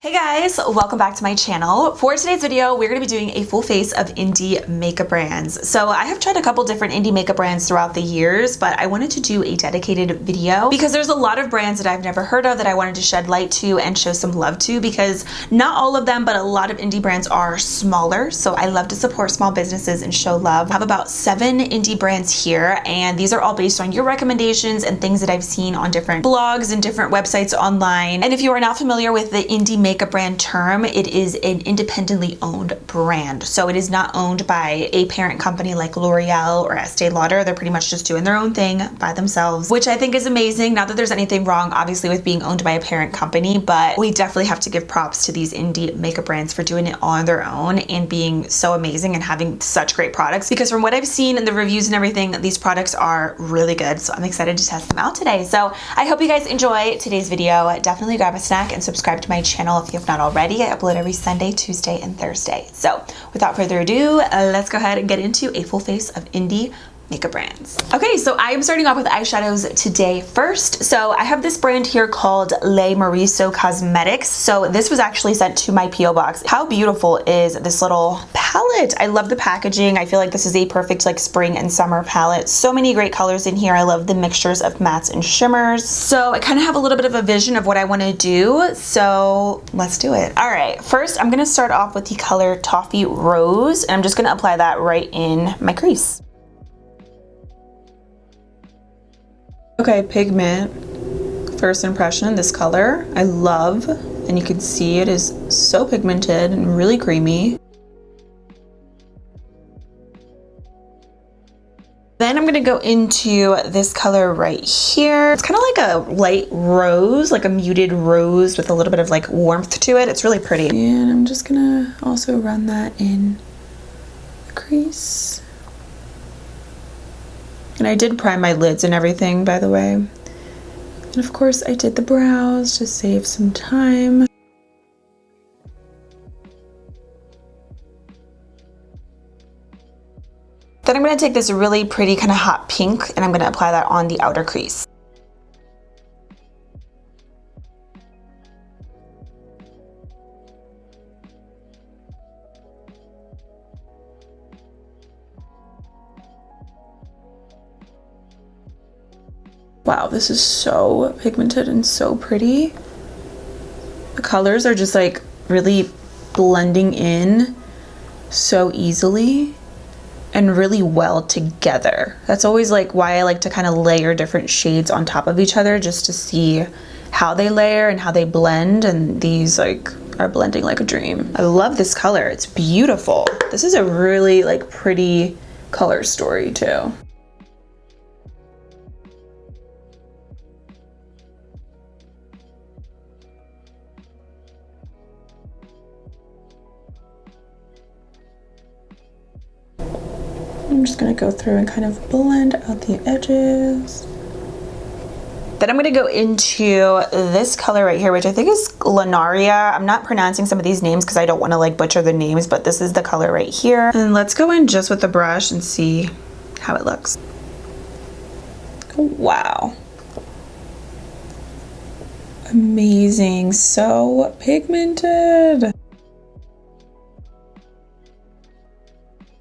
Hey guys, welcome back to my channel. For today's video, we're going to be doing a full face of indie makeup brands. So I have tried a couple different indie makeup brands throughout the years, but I wanted to do a dedicated video because there's a lot of brands that I've never heard of that I wanted to shed light to and show some love to, because not all of them, but a lot of indie brands are smaller. So I love to support small businesses and show love. I have about 7 indie brands here, and these are all based on your recommendations and things that I've seen on different blogs and different websites online. And if you are not familiar with the indie makeup brand term, it is an independently owned brand. So it is not owned by a parent company like L'Oreal or Estee Lauder. They're pretty much just doing their own thing by themselves, which I think is amazing. Not that there's anything wrong, obviously, with being owned by a parent company, but we definitely have to give props to these indie makeup brands for doing it all on their own and being so amazing and having such great products. Because from what I've seen in the reviews and everything, these products are really good. So I'm excited to test them out today. So I hope you guys enjoy today's video. Definitely grab a snack and subscribe to my channel if you have not already. I upload every Sunday, Tuesday, and Thursday. So without further ado, let's go ahead and get into a full face of indie makeup brands. Okay, so I am starting off with eyeshadows today first. So I have this brand here called Morriso Cosmetics. So this was actually sent to my P.O. box. How beautiful is this little palette? I love the packaging. I feel like this is a perfect like spring and summer palette. So many great colors in here. I love the mixtures of mattes and shimmers. So I kind of have a little bit of a vision of what I want to do. So let's do it. All right, first I'm going to start off with the color Toffee Rose, and I'm just going to apply that right in my crease. Okay, pigment. First impression, this color I love, and you can see it is so pigmented and really creamy. Then I'm gonna go into this color right here. It's kind of like a light rose, like a muted rose with a little bit of like warmth to it. It's really pretty. And I'm just gonna also run that in the crease. And I did prime my lids and everything, by the way. And of course I did the brows to save some time. Then I'm going to take this really pretty kind of hot pink and I'm going to apply that on the outer crease. Wow, this is so pigmented and so pretty. The colors are just like really blending in so easily and really well together. That's always like why I like to kind of layer different shades on top of each other, just to see how they layer and how they blend, and these like are blending like a dream. I love this color. It's beautiful. This is a really like pretty color story too. I'm just gonna go through and kind of blend out the edges. Then I'm gonna go into this color right here, which I think is Lunaria. I'm not pronouncing some of these names because I don't want to like butcher the names, but this is the color right here. And let's go in just with the brush and see how it looks. Wow. Amazing, so pigmented.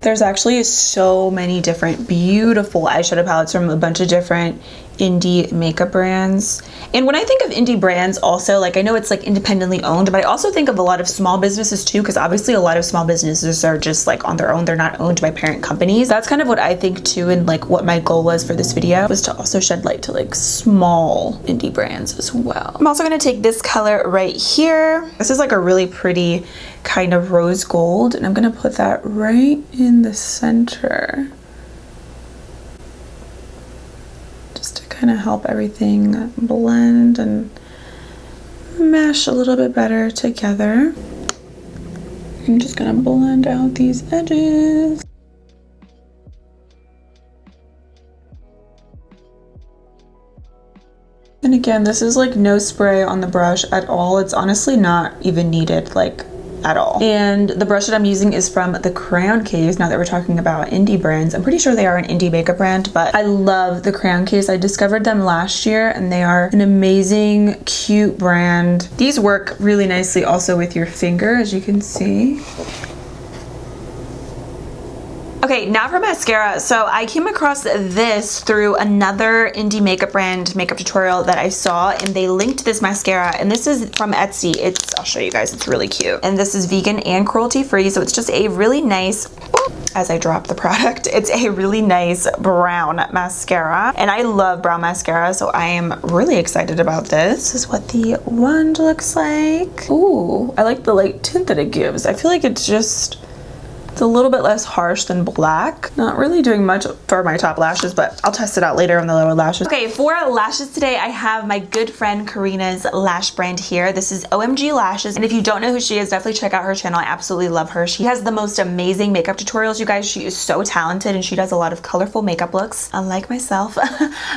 There's actually so many different beautiful eyeshadow palettes from a bunch of different indie makeup brands. And when I think of indie brands also, like I know it's like independently owned, but I also think of a lot of small businesses too, because obviously a lot of small businesses are just like on their own. They're not owned by parent companies. That's kind of what I think too, and like what my goal was for this video was to also shed light to like small indie brands as well. I'm also going to take this color right here. This is like a really pretty kind of rose gold, and I'm going to put that right in the center, just to kind of help everything blend and mesh a little bit better together. I'm just going to blend out these edges. And again, this is like no spray on the brush at all. It's honestly not even needed. Like at all. And the brush that I'm using is from the Crayon Case. Now that we're talking about indie brands, I'm pretty sure they are an indie makeup brand, but I love the Crayon Case. I discovered them last year and they are an amazing, cute brand. These work really nicely also with your finger, as you can see. Okay, now for mascara. So I came across this through another indie makeup brand makeup tutorial that I saw, and they linked this mascara, and this is from Etsy. I'll show you guys, it's really cute. And this is vegan and cruelty free, so it's just a really nice, as I drop the product, it's a really nice brown mascara. And I love brown mascara, so I am really excited about this. This is what the wand looks like. Ooh, I like the light tint that it gives. I feel like it's a little bit less harsh than black. Not really doing much for my top lashes, but I'll test it out later on the lower lashes. Okay, for lashes today, I have my good friend Karina's lash brand here. This is OMG Lashes, and if you don't know who she is, definitely check out her channel. I absolutely love her. She has the most amazing makeup tutorials, you guys. She is so talented, and she does a lot of colorful makeup looks, unlike myself.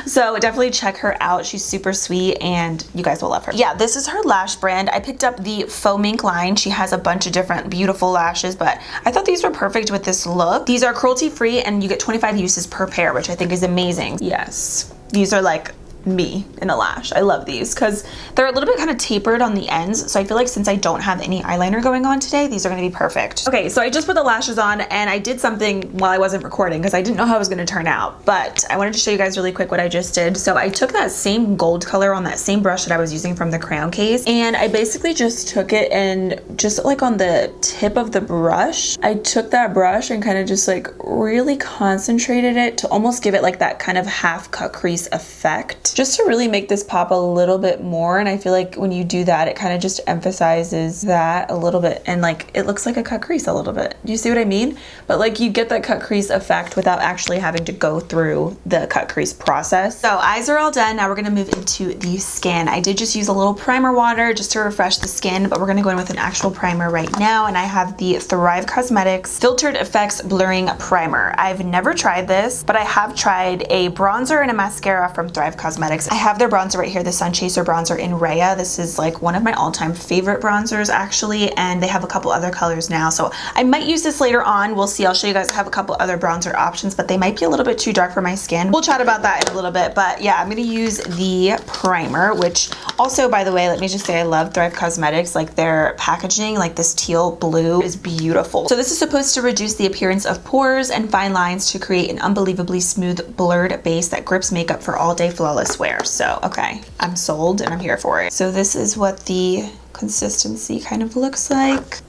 So definitely check her out. She's super sweet, and you guys will love her. Yeah, this is her lash brand. I picked up the Faux Mink line. She has a bunch of different beautiful lashes, but I thought these were perfect with this look. These are cruelty free and you get 25 uses per pair, which I think is amazing. Yes, these are like me in a lash. I love these because they're a little bit kind of tapered on the ends, so I feel like since I don't have any eyeliner going on today, these are going to be perfect. Okay, so I just put the lashes on and I did something while I wasn't recording because I didn't know how it was going to turn out, but I wanted to show you guys really quick what I just did. So I took that same gold color on that same brush that I was using from the Crayon Case, and I basically just took it and just like on the tip of the brush, I took that brush and kind of just like really concentrated it to almost give it like that kind of half cut crease effect, just to really make this pop a little bit more. And I feel like when you do that, it kind of just emphasizes that a little bit, and like it looks like a cut crease a little bit. Do you see what I mean? But like you get that cut crease effect without actually having to go through the cut crease process. So eyes are all done. Now we're gonna move into the skin. I did just use a little primer water just to refresh the skin, but we're gonna go in with an actual primer right now. And I have the Thrive Cosmetics Filtered Effects Blurring Primer. I've never tried this, but I have tried a bronzer and a mascara from Thrive Cosmetics. I have their bronzer right here, the Sun Chaser bronzer in Rhea. This is like one of my all-time favorite bronzers actually, and they have a couple other colors now, so I might use this later on. We'll see. I'll show you guys. I have a couple other bronzer options, but they might be a little bit too dark for my skin. We'll chat about that in a little bit, but yeah, I'm gonna use the primer, which also, by the way, let me just say I love Thrive Cosmetics. Like their packaging, like this teal blue is beautiful. So this is supposed to reduce the appearance of pores and fine lines to create an unbelievably smooth blurred base that grips makeup for all day flawless wear. So okay, I'm sold and I'm here for it. So this is what the consistency kind of looks like.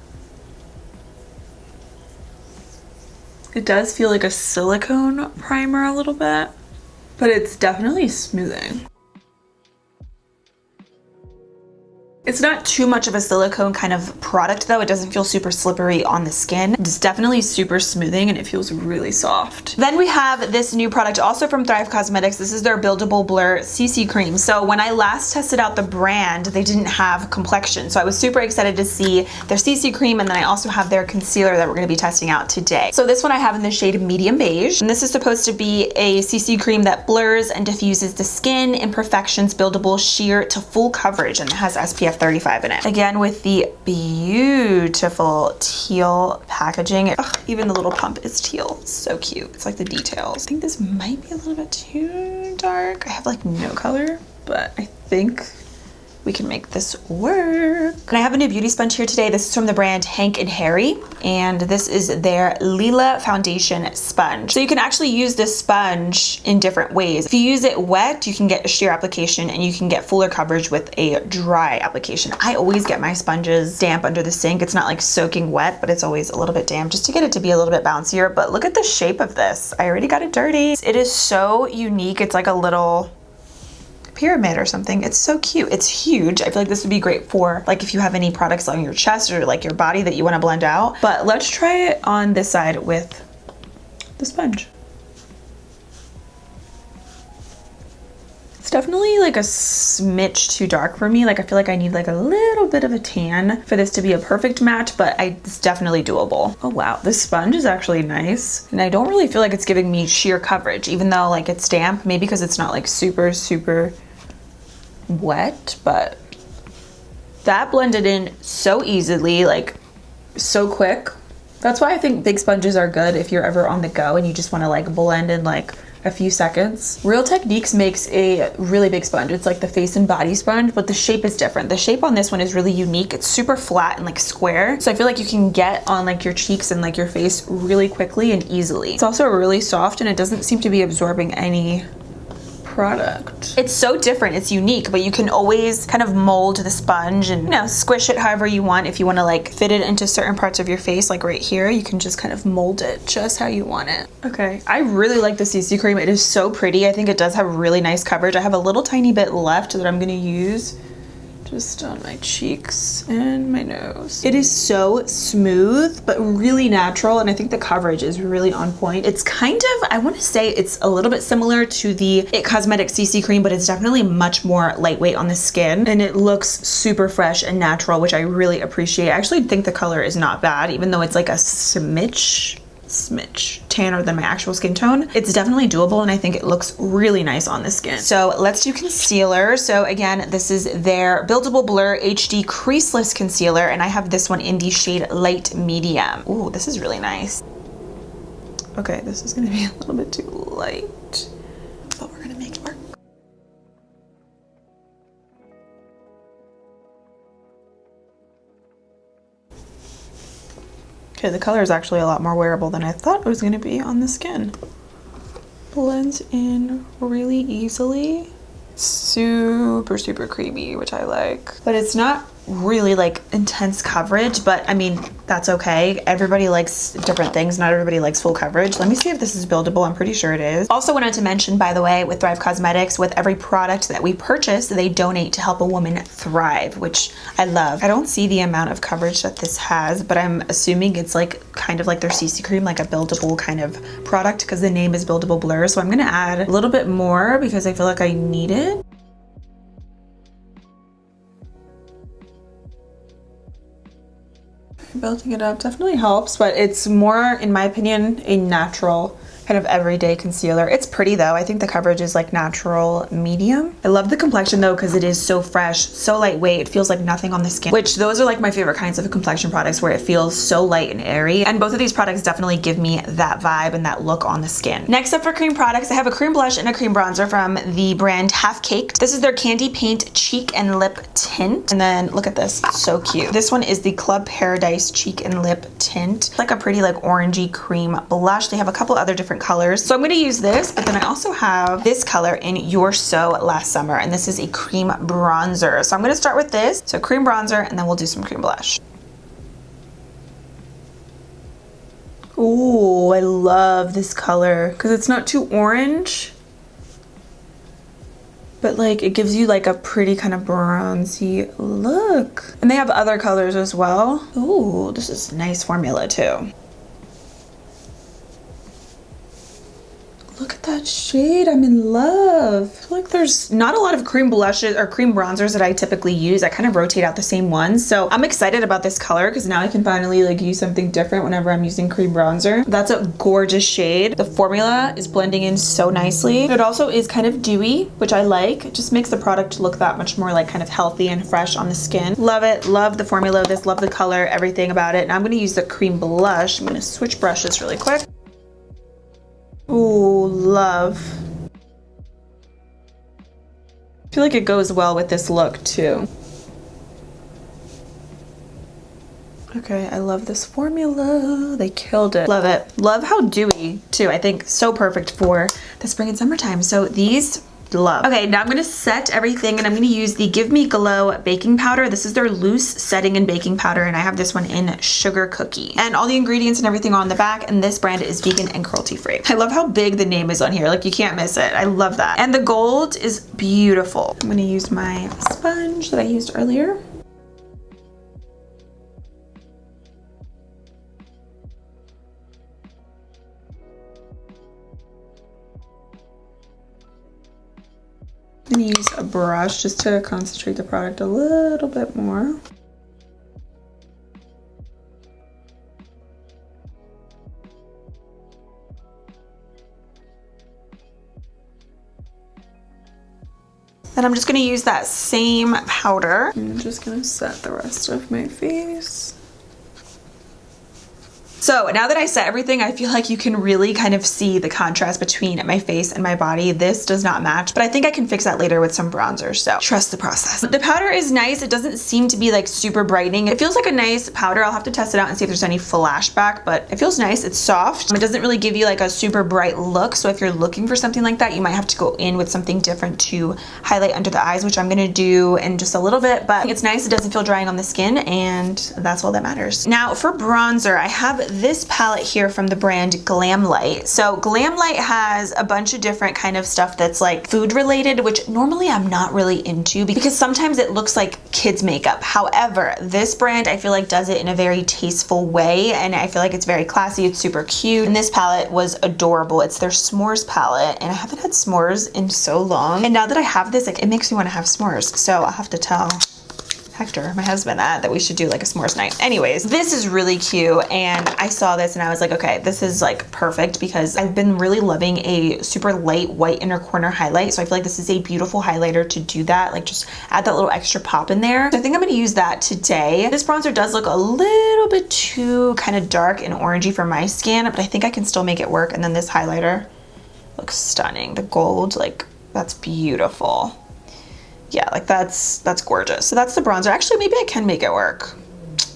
It does feel like a silicone primer a little bit, but it's definitely smoothing. It's not too much of a silicone kind of product though. It doesn't feel super slippery on the skin. It's definitely super smoothing and it feels really soft. Then we have this new product also from Thrive Cosmetics. This is their Buildable Blur CC Cream. So when I last tested out the brand, they didn't have complexion. So I was super excited to see their CC Cream, and then I also have their concealer that we're gonna be testing out today. So this one I have in the shade Medium Beige, and this is supposed to be a CC cream that blurs and diffuses the skin imperfections, buildable sheer to full coverage, and it has SPF 35 in it. Again, with the beautiful teal packaging. Ugh, even the little pump is teal. So cute. It's like the details. I think this might be a little bit too dark. I have like no color, but I think we can make this work. And I have a new beauty sponge here today. This is from the brand Hank and Harry, and this is their Lila Foundation Sponge. So you can actually use this sponge in different ways. If you use it wet, you can get a sheer application, and you can get fuller coverage with a dry application. I always get my sponges damp under the sink. It's not like soaking wet, but it's always a little bit damp just to get it to be a little bit bouncier. But look at the shape of this. I already got it dirty. It is so unique. It's like a little pyramid or something. It's so cute. It's huge. I feel like this would be great for like if you have any products on your chest or like your body that you want to blend out. But let's try it on this side with the sponge. It's definitely like a smidge too dark for me. Like I feel like I need like a little bit of a tan for this to be a perfect match, but it's definitely doable. Oh wow, this sponge is actually nice. And I don't really feel like it's giving me sheer coverage, even though like it's damp, maybe because it's not like super wet, but that blended in so easily. Like so quick. That's why I think big sponges are good if you're ever on the go and you just want to like blend in like a few seconds. Real Techniques makes a really big sponge. It's like the face and body sponge, but the shape is different. The shape on this one is really unique. It's super flat and like square. So I feel like you can get on like your cheeks and like your face really quickly and easily. It's also really soft and it doesn't seem to be absorbing any product. It's so different, it's unique, but you can always kind of mold the sponge and, you know, squish it however you want. If you want to like fit it into certain parts of your face, like right here, you can just kind of mold it just how you want it. Okay, I really like the CC cream. It is so pretty. I think it does have really nice coverage. I have a little tiny bit left that I'm gonna use just on my cheeks and my nose. It is so smooth, but really natural, and I think the coverage is really on point. It's kind of, I want to say it's a little bit similar to the It Cosmetics CC cream, but it's definitely much more lightweight on the skin, and it looks super fresh and natural, which I really appreciate. I actually think the color is not bad, even though it's like a smidge tanner than my actual skin tone. It's definitely doable, and I think it looks really nice on the skin. So let's do concealer. So again, this is their Buildable Blur HD Creaseless Concealer, and I have this one in the shade Light Medium. Ooh, this is really nice. Okay, this is gonna be a little bit too light, but we're gonna make it work. Okay, the color is actually a lot more wearable than I thought it was going to be on the skin. Blends in really easily. Super, super creamy, which I like. But it's not really like intense coverage, but I mean, that's okay. Everybody likes different things. Not everybody likes full coverage. Let me see if this is buildable. I'm pretty sure it is. Also wanted to mention, by the way, with Thrive Cosmetics, with every product that we purchase, they donate to help a woman thrive, which I love. I don't see the amount of coverage that this has, but I'm assuming it's like kind of like their CC cream, like a buildable kind of product, because the name is Buildable Blur. So I'm gonna add a little bit more because I feel like I need it. Building it up definitely helps, but it's more, in my opinion, a natural kind of everyday concealer. It's pretty though. I think the coverage is like natural medium. I love the complexion though, because it is so fresh, so lightweight. It feels like nothing on the skin, which those are like my favorite kinds of complexion products, where it feels so light and airy. And both of these products definitely give me that vibe and that look on the skin. Next up for cream products, I have a cream blush and a cream bronzer from the brand Half Caked. This is their Candy Paint Cheek and Lip Tint. And then look at this, so cute. This one is the Club Paradise Cheek and Lip Tint. It's like a pretty like orangey cream blush. They have a couple other different colors. So I'm going to use this, but then I also have this color in You're So Last Summer, and this is a cream bronzer. So I'm going to start with this. So cream bronzer, and then we'll do some cream blush. Ooh, I love this color because it's not too orange, but like it gives you like a pretty kind of bronzy look. And they have other colors as well. Ooh, this is a nice formula too. Look at that shade, I'm in love. I feel like there's not a lot of cream blushes or cream bronzers that I typically use. I kind of rotate out the same ones. So I'm excited about this color because now I can finally like use something different whenever I'm using cream bronzer. That's a gorgeous shade. The formula is blending in so nicely. It also is kind of dewy, which I like. It just makes the product look that much more like kind of healthy and fresh on the skin. Love it, love the formula of this, love the color, everything about it. Now I'm gonna use the cream blush. I'm gonna switch brushes really quick. Ooh, love. I feel like it goes well with this look too. Okay, I love this formula. They killed it. Love it. Love how dewy too. I think so perfect for the spring and summertime. So these, love. Okay, now I'm gonna set everything, and I'm gonna use the Give Me Glow baking powder. This is their loose setting and baking powder, and I have this one in Sugar Cookie. And all the ingredients and everything are on the back, and this brand is vegan and cruelty free. I love how big the name is on here. Like, you can't miss it. I love that. And the gold is beautiful. I'm gonna use my sponge that I used earlier. I'm gonna use a brush just to concentrate the product a little bit more. Then I'm just gonna use that same powder. I'm just gonna set the rest of my face. So now that I set everything, I feel like you can really kind of see the contrast between my face and my body. This does not match, but I think I can fix that later with some bronzer, so trust the process. The powder is nice. It doesn't seem to be like super brightening. It feels like a nice powder. I'll have to test it out and see if there's any flashback, but it feels nice. It's soft. It doesn't really give you like a super bright look, so if you're looking for something like that, you might have to go in with something different to highlight under the eyes, which I'm gonna do in just a little bit, but it's nice. It doesn't feel drying on the skin, and that's all that matters. Now for bronzer, I have this palette here from the brand Glamlight. So Glamlight has a bunch of different kind of stuff that's like food related, which normally I'm not really into because sometimes it looks like kids makeup. However, this brand I feel like does it in a very tasteful way, and I feel like it's very classy. It's super cute, and this palette was adorable. It's their s'mores palette, and I haven't had s'mores in so long, and now that I have this, like, it makes me want to have s'mores, so I'll have to tell Hector, my husband, that we should do like a s'mores night. Anyways, this is really cute, and I saw this and I was like, okay, this is like perfect because I've been really loving a super light white inner corner highlight, so I feel like this is a beautiful highlighter to do that, like just add that little extra pop in there. So I think I'm going to use that today. This bronzer does look a little bit too kind of dark and orangey for my skin, but I think I can still make it work. And then this highlighter looks stunning. The gold, like, that's beautiful. Yeah, like that's gorgeous. So that's the bronzer. Actually, maybe I can make it work.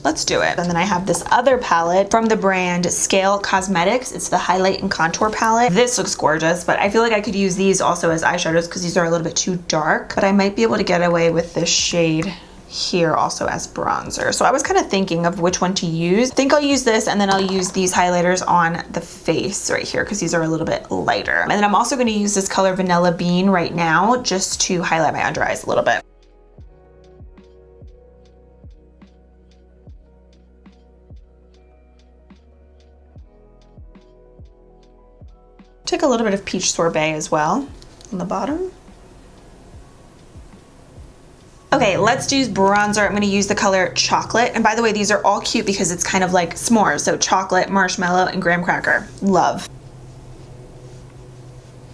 Let's do it. And then I have this other palette from the brand Scale Cosmetics. It's the highlight and contour palette. This looks gorgeous, but I feel like I could use these also as eyeshadows because these are a little bit too dark, but I might be able to get away with this shade here also as bronzer. So I was kind of thinking of which one to use. I think I'll use this, and then I'll use these highlighters on the face right here because these are a little bit lighter. And then I'm also going to use this color Vanilla Bean right now just to highlight my under eyes a little bit. Take a little bit of Peach Sorbet as well on the bottom. Okay, let's do bronzer. I'm gonna use the color Chocolate. And by the way, these are all cute because it's kind of like s'mores. So chocolate, marshmallow, and graham cracker. Love.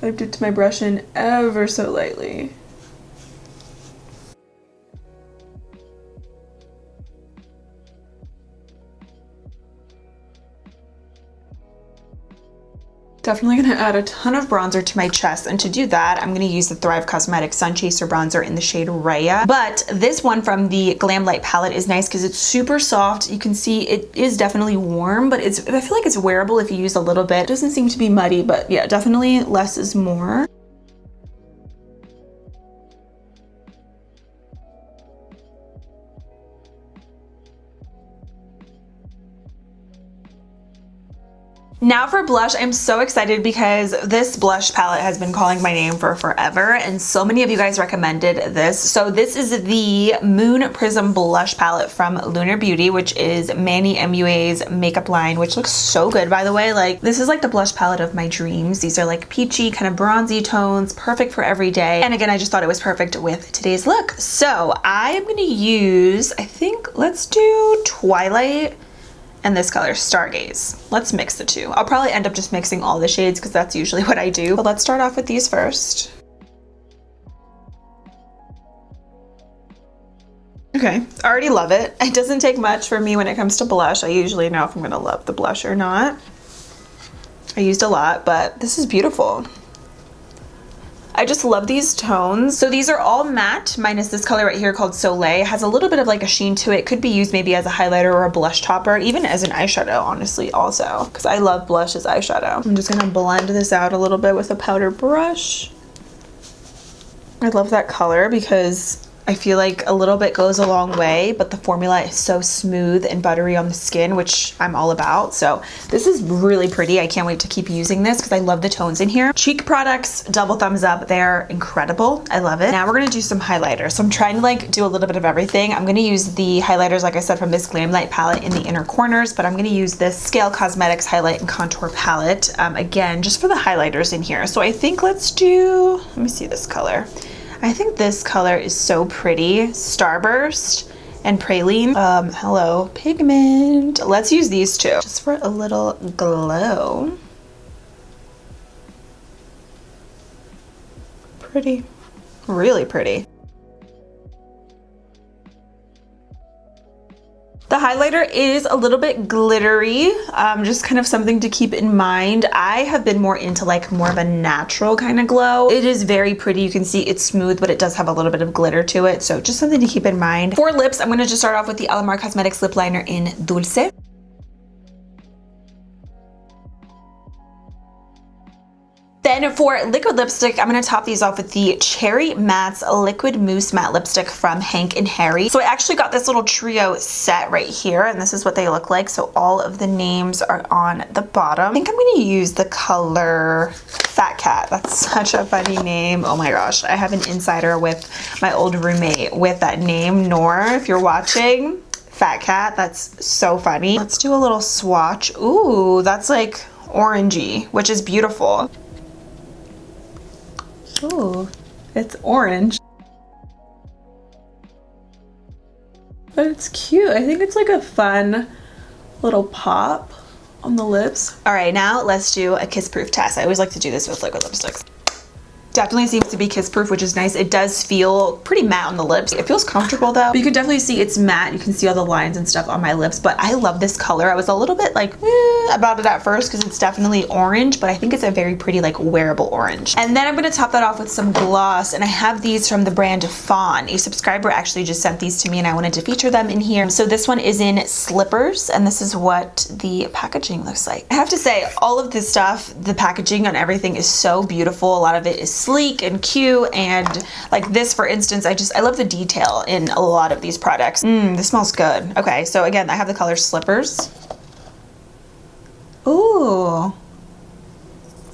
I dipped my brush in ever so lightly. Definitely gonna add a ton of bronzer to my chest, and to do that, I'm gonna use the Thrive Cosmetics Sun Chaser Bronzer in the shade Raya. But this one from the Glamlight palette is nice because it's super soft. You can see it is definitely warm, but I feel like it's wearable if you use a little bit. It doesn't seem to be muddy, but yeah, definitely less is more. Now for blush, I'm so excited because this blush palette has been calling my name for forever, and so many of you guys recommended this. So this is the Moon Prism Blush Palette from Lunar Beauty, which is Manny MUA's makeup line, which looks so good, by the way. Like, this is like the blush palette of my dreams. These are like peachy, kind of bronzy tones, perfect for every day. And again, I just thought it was perfect with today's look. So I am gonna use, I think, let's do Twilight and this color, Stargaze. Let's mix the two. I'll probably end up just mixing all the shades because that's usually what I do. But let's start off with these first. Okay, I already love it. It doesn't take much for me when it comes to blush. I usually know if I'm gonna love the blush or not. I used a lot, but this is beautiful. I just love these tones. So these are all matte, minus this color right here called Soleil. It has a little bit of like a sheen to it. Could be used maybe as a highlighter or a blush topper, even as an eyeshadow, honestly, also. Because I love blush as eyeshadow. I'm just gonna blend this out a little bit with a powder brush. I love that color because I feel like a little bit goes a long way, but the formula is so smooth and buttery on the skin, which I'm all about. So this is really pretty. I can't wait to keep using this because I love the tones in here. Cheek products, double thumbs up. They're incredible. I love it. Now we're gonna do some highlighters. So I'm trying to like do a little bit of everything. I'm gonna use the highlighters, like I said, from this Glamlight palette in the inner corners, but I'm gonna use this Scale Cosmetics Highlight and Contour palette, again, just for the highlighters in here. So I think let's do, let me see this color. I think this color is so pretty. Starburst and Praline. Hello, Pigment. Let's use these two just for a little glow. Pretty, really pretty. The highlighter is a little bit glittery, just kind of something to keep in mind. I have been more into like more of a natural kind of glow. It is very pretty. You can see it's smooth, but it does have a little bit of glitter to it. So just something to keep in mind. For lips, I'm going to just start off with the Alamar Cosmetics lip liner in Dulce. Then for liquid lipstick, I'm going to top these off with the Cherry Matte's Liquid Mousse Matte Lipstick from Hank and Harry. So I actually got this little trio set right here, and this is what they look like. So all of the names are on the bottom. I think I'm going to use the color Fat Cat. That's such a funny name. Oh my gosh. I have an insider with my old roommate with that name, Nor, if you're watching. Fat Cat. That's so funny. Let's do a little swatch. Ooh, that's like orangey, which is beautiful. Ooh, it's orange. But it's cute. I think it's like a fun little pop on the lips. All right, now let's do a kiss proof test. I always like to do this with liquid lipsticks. Definitely seems to be kiss proof, which is nice. It does feel pretty matte on the lips. It feels comfortable though. But you can definitely see it's matte. You can see all the lines and stuff on my lips, but I love this color. I was a little bit like about it at first because it's definitely orange, but I think it's a very pretty like wearable orange. And then I'm going to top that off with some gloss, and I have these from the brand Fawn. A subscriber actually just sent these to me and I wanted to feature them in here. So this one is in Slippers, and this is what the packaging looks like. I have to say, all of this stuff, the packaging on everything is so beautiful. A lot of it is sleek and cute, and like this for instance, I love the detail in a lot of these products. This smells good. Okay, so again, I have the color Slippers. Ooh,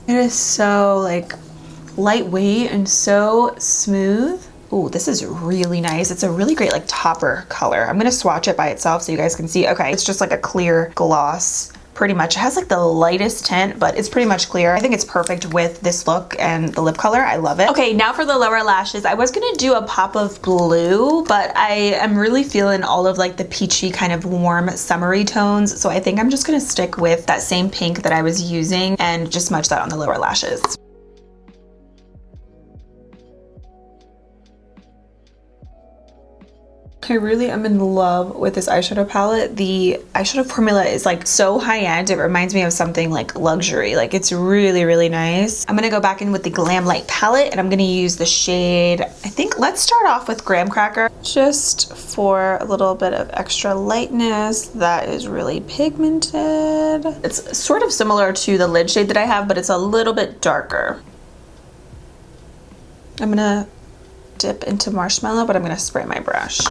it is so like lightweight and so smooth. Ooh, this is really nice. It's a really great like topper color. I'm gonna swatch it by itself so you guys can see. Okay, it's just like a clear gloss. Pretty much. It has like the lightest tint, but it's pretty much clear. I think it's perfect with this look and the lip color. I love it. Okay, now for the lower lashes. I was gonna do a pop of blue, but I am really feeling all of like the peachy kind of warm summery tones. So I think I'm just gonna stick with that same pink that I was using and just smudge that on the lower lashes. I really am in love with this eyeshadow palette. The eyeshadow formula is like so high-end. It reminds me of something like luxury. Like it's really, really nice. I'm gonna go back in with the Glam Light palette, and I'm gonna use the shade, I think let's start off with Graham Cracker, just for a little bit of extra lightness. That is really pigmented. It's sort of similar to the lid shade that I have, but it's a little bit darker. I'm gonna dip into Marshmallow, but I'm gonna spray my brush.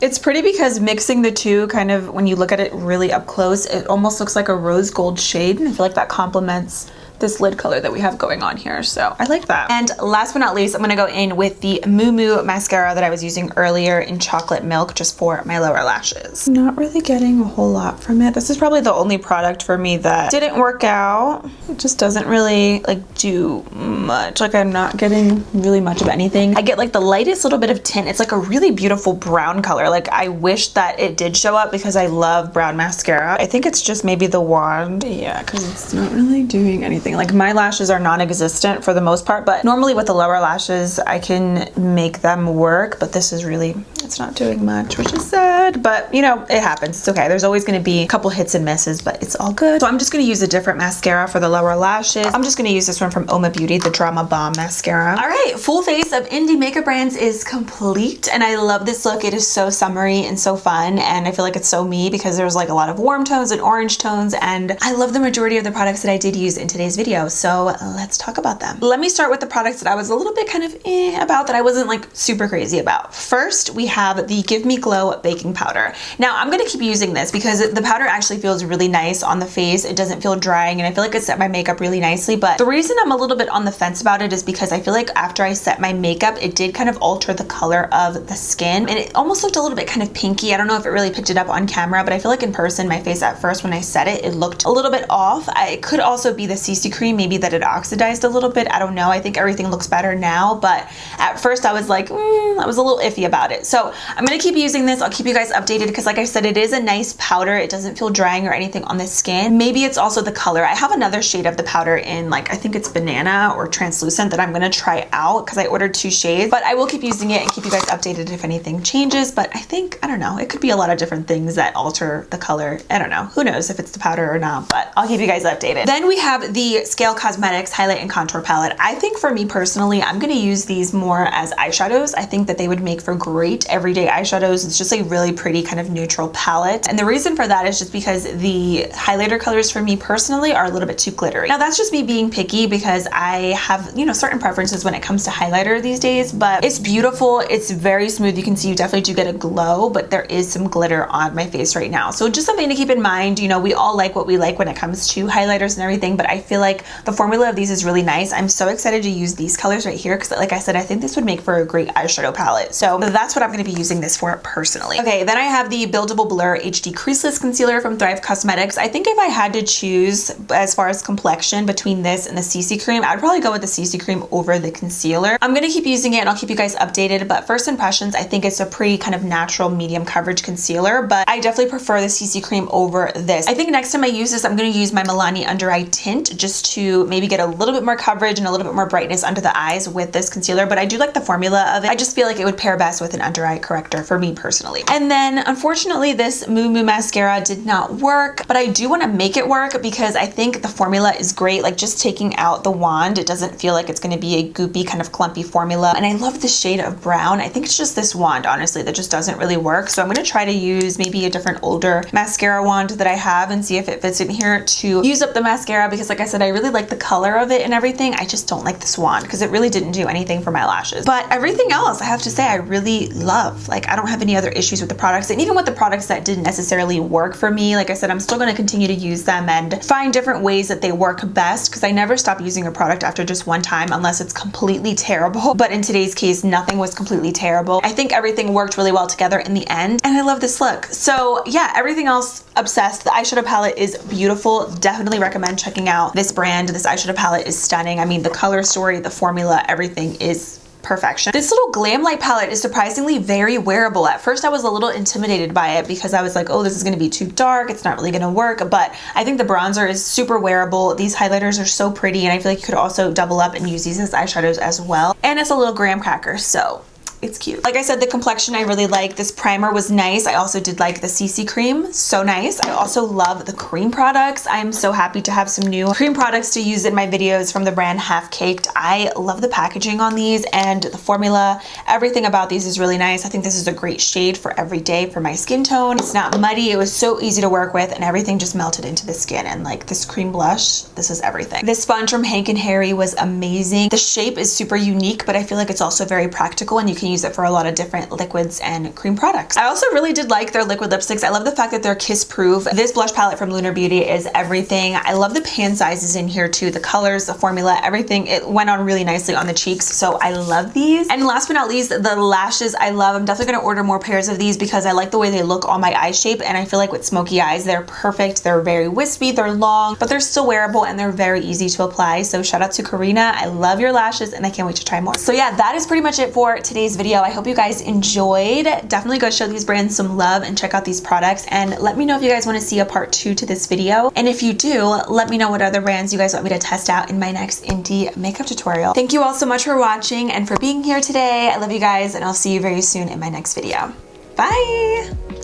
It's pretty because mixing the two, kind of when you look at it really up close, it almost looks like a rose gold shade, and I feel like that complements this lid color that we have going on here, so I like that. And last but not least, I'm gonna go in with the Moo Moo mascara that I was using earlier in Chocolate Milk, just for my lower lashes. Not really getting a whole lot from it. This is probably the only product for me that didn't work out. It just doesn't really like do much. Like I'm not getting really much of anything. I get like the lightest little bit of tint. It's like a really beautiful brown color. Like I wish that it did show up because I love brown mascara. I think it's just maybe the wand. Yeah, because it's not really doing anything. Like my lashes are non-existent for the most part, but normally with the lower lashes I can make them work, but this is really, it's not doing much, which is sad, but you know, it happens. It's okay. There's always going to be a couple hits and misses, but it's all good. So I'm just going to use a different mascara for the lower lashes. I'm just going to use this one from Oma Beauty, the Drama Bomb mascara. All right, full face of indie makeup brands is complete, and I love this look. It is so summery and so fun, and I feel like it's so me because there's like a lot of warm tones and orange tones, and I love the majority of the products that I did use in today's video. So let's talk about them. Let me start with the products that I was a little bit kind of about, that I wasn't like super crazy about. First, we have the Give Me Glow baking powder. Now I'm going to keep using this because the powder actually feels really nice on the face. It doesn't feel drying, and I feel like it set my makeup really nicely, but the reason I'm a little bit on the fence about it is because I feel like after I set my makeup, it did kind of alter the color of the skin, and it almost looked a little bit kind of pinky. I don't know if it really picked it up on camera, but I feel like in person, my face at first when I set it, it looked a little bit off. It could also be the CC cream, maybe that it oxidized a little bit. I don't know. I think everything looks better now, but at first I was like, I was a little iffy about it. So So I'm gonna keep using this. I'll keep you guys updated because like I said, it is a nice powder. It doesn't feel drying or anything on the skin. Maybe it's also the color. I have another shade of the powder in like, I think it's banana or translucent that I'm gonna try out because I ordered 2 shades, but I will keep using it and keep you guys updated if anything changes. But I think, I don't know, it could be a lot of different things that alter the color. I don't know, who knows if it's the powder or not, but I'll keep you guys updated. Then we have the Scale Cosmetics Highlight and Contour Palette. I think for me personally, I'm gonna use these more as eyeshadows. I think that they would make for great everyday eyeshadows. It's just a really pretty kind of neutral palette. And the reason for that is just because the highlighter colors for me personally are a little bit too glittery. Now that's just me being picky because I have, you know, certain preferences when it comes to highlighter these days, but it's beautiful. It's very smooth. You can see you definitely do get a glow, but there is some glitter on my face right now. So just something to keep in mind. You know, we all like what we like when it comes to highlighters and everything, but I feel like the formula of these is really nice. I'm so excited to use these colors right here because like I said, I think this would make for a great eyeshadow palette. So that's what I'm going to be using this for personally. Okay, then I have the Buildable Blur HD Creaseless Concealer from Thrive Cosmetics. I think if I had to choose as far as complexion between this and the CC cream, I'd probably go with the CC cream over the concealer. I'm going to keep using it and I'll keep you guys updated, but first impressions, I think it's a pretty kind of natural medium coverage concealer, but I definitely prefer the CC cream over this. I think next time I use this, I'm going to use my Milani Under Eye Tint just to maybe get a little bit more coverage and a little bit more brightness under the eyes with this concealer, but I do like the formula of it. I just feel like it would pair best with an under eye corrector for me personally. And then unfortunately this Moo Moo mascara did not work, but I do want to make it work because I think the formula is great. Like just taking out the wand, it doesn't feel like it's going to be a goopy kind of clumpy formula. And I love the shade of brown. I think it's just this wand, honestly, that just doesn't really work. So I'm going to try to use maybe a different older mascara wand that I have and see if it fits in here to use up the mascara because like I said, I really like the color of it and everything. I just don't like this wand because it really didn't do anything for my lashes. But everything else, I have to say, I really love. Like I don't have any other issues with the products, and even with the products that didn't necessarily work for me, like I said, I'm still going to continue to use them and find different ways that they work best because I never stop using a product after just one time unless it's completely terrible. But in today's case, nothing was completely terrible. I think everything worked really well together in the end, and I love this look. So yeah, everything else, obsessed. The eyeshadow palette is beautiful. Definitely recommend checking out this brand. This eyeshadow palette is stunning. I mean, the color story, the formula, everything is perfection. This little Glam Light palette is surprisingly very wearable. At first I was a little intimidated by it because I was like, oh, this is going to be too dark, it's not really going to work, but I think the bronzer is super wearable. These highlighters are so pretty, and I feel like you could also double up and use these as eyeshadows as well. And it's a little graham cracker, so it's cute. Like I said, the complexion I really like. This primer was nice. I also did like the CC cream, so nice. I also love the cream products. I'm so happy to have some new cream products to use in my videos from the brand Half Caked. I love the packaging on these and the formula. Everything about these is really nice. I think this is a great shade for every day for my skin tone. It's not muddy. It was so easy to work with, and everything just melted into the skin. And like this cream blush, this is everything. This sponge from Hank & Harry was amazing. The shape is super unique, but I feel like it's also very practical, and you can use it for a lot of different liquids and cream products. I also really did like their liquid lipsticks. I love the fact that they're kiss proof. This blush palette from Lunar Beauty is everything. I love the pan sizes in here too. The colors, the formula, everything. It went on really nicely on the cheeks, so I love these. And last but not least, the lashes I love. I'm definitely gonna order more pairs of these because I like the way they look on my eye shape, and I feel like with smoky eyes, they're perfect. They're very wispy, they're long, but they're still wearable and they're very easy to apply. So shout out to Karina. I love your lashes and I can't wait to try more. So yeah, that is pretty much it for today's video. I hope you guys enjoyed. Definitely go show these brands some love and check out these products, and let me know if you guys want to see a part 2 to this video. And if you do, let me know what other brands you guys want me to test out in my next indie makeup tutorial. Thank you all so much for watching and for being here today. I love you guys, and I'll see you very soon in my next video. Bye!